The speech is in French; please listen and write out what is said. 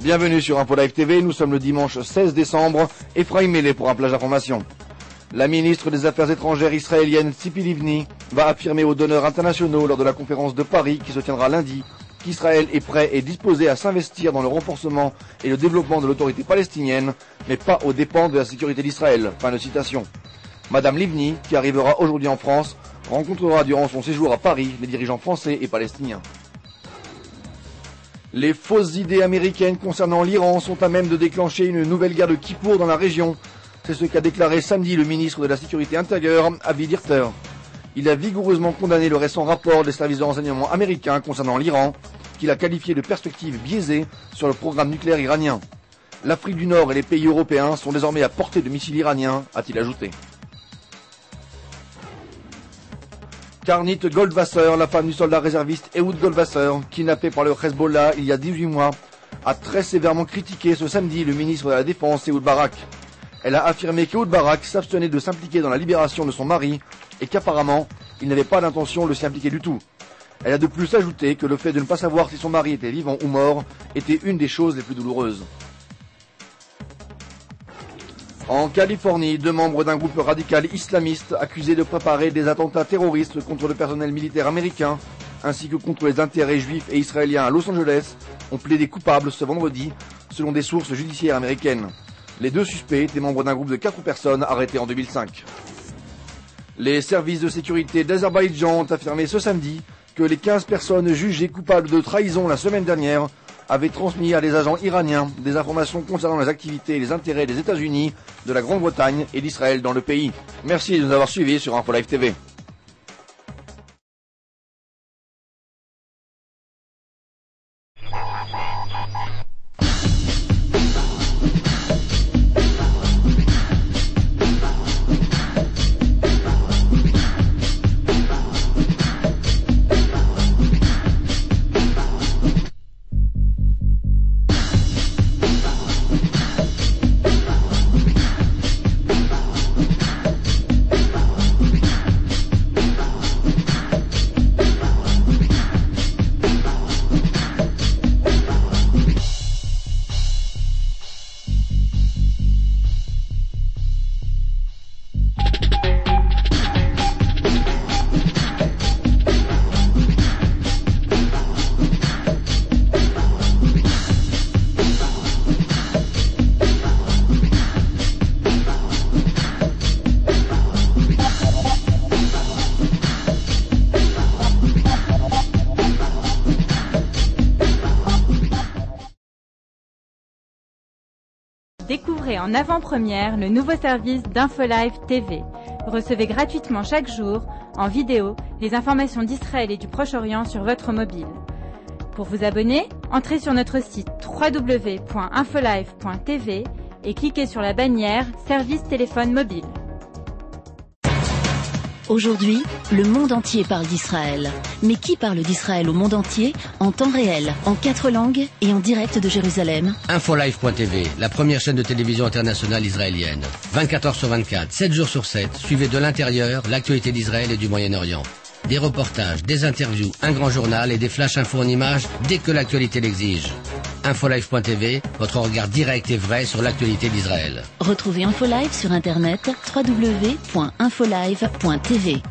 Bienvenue sur Info Live TV, nous sommes le dimanche 16 décembre, Ephraim Mélé pour un plage d'information. La ministre des Affaires étrangères israélienne Tzipi Livni va affirmer aux donneurs internationaux lors de la conférence de Paris qui se tiendra lundi qu'Israël est prêt et disposé à s'investir dans le renforcement et le développement de l'autorité palestinienne, mais pas aux dépens de la sécurité d'Israël. Fin de citation. Madame Livni, qui arrivera aujourd'hui en France, rencontrera durant son séjour à Paris les dirigeants français et palestiniens. Les fausses idées américaines concernant l'Iran sont à même de déclencher une nouvelle guerre de Kippour dans la région. C'est ce qu'a déclaré samedi le ministre de la Sécurité intérieure, Avi Dirter. Il a vigoureusement condamné le récent rapport des services de renseignement américains concernant l'Iran, qu'il a qualifié de perspective biaisée sur le programme nucléaire iranien. L'Afrique du Nord et les pays européens sont désormais à portée de missiles iraniens, a-t-il ajouté. Karnit Goldwasser, la femme du soldat réserviste Ehud Goldwasser, kidnappé par le Hezbollah il y a 18 mois, a très sévèrement critiqué ce samedi le ministre de la Défense Ehud Barak. Elle a affirmé qu'Ehud Barak s'abstenait de s'impliquer dans la libération de son mari et qu'apparemment, il n'avait pas l'intention de s'y impliquer du tout. Elle a de plus ajouté que le fait de ne pas savoir si son mari était vivant ou mort était une des choses les plus douloureuses. En Californie, 2 membres d'un groupe radical islamiste accusés de préparer des attentats terroristes contre le personnel militaire américain, ainsi que contre les intérêts juifs et israéliens à Los Angeles, ont plaidé coupables ce vendredi, selon des sources judiciaires américaines. Les 2 suspects étaient membres d'un groupe de 4 personnes arrêtées en 2005. Les services de sécurité d'Azerbaïdjan ont affirmé ce samedi que les 15 personnes jugées coupables de trahison la semaine dernière avaient transmis à des agents iraniens des informations concernant les activités et les intérêts des États-Unis, de la Grande-Bretagne et d'Israël dans le pays. Merci de nous avoir suivis sur Info Live TV. Découvrez en avant-première le nouveau service d'InfoLive TV. Recevez gratuitement chaque jour, en vidéo, les informations d'Israël et du Proche-Orient sur votre mobile. Pour vous abonner, entrez sur notre site www.infolive.tv et cliquez sur la bannière Service téléphone mobile. Aujourd'hui, le monde entier parle d'Israël. Mais qui parle d'Israël au monde entier, en temps réel, en 4 langues et en direct de Jérusalem? Infolive.tv, la première chaîne de télévision internationale israélienne. 24 heures sur 24, 7 jours sur 7, suivez de l'intérieur l'actualité d'Israël et du Moyen-Orient. Des reportages, des interviews, un grand journal et des flash infos en images dès que l'actualité l'exige. Infolive.tv, votre regard direct et vrai sur l'actualité d'Israël. Retrouvez InfoLive sur internet www.infolive.tv.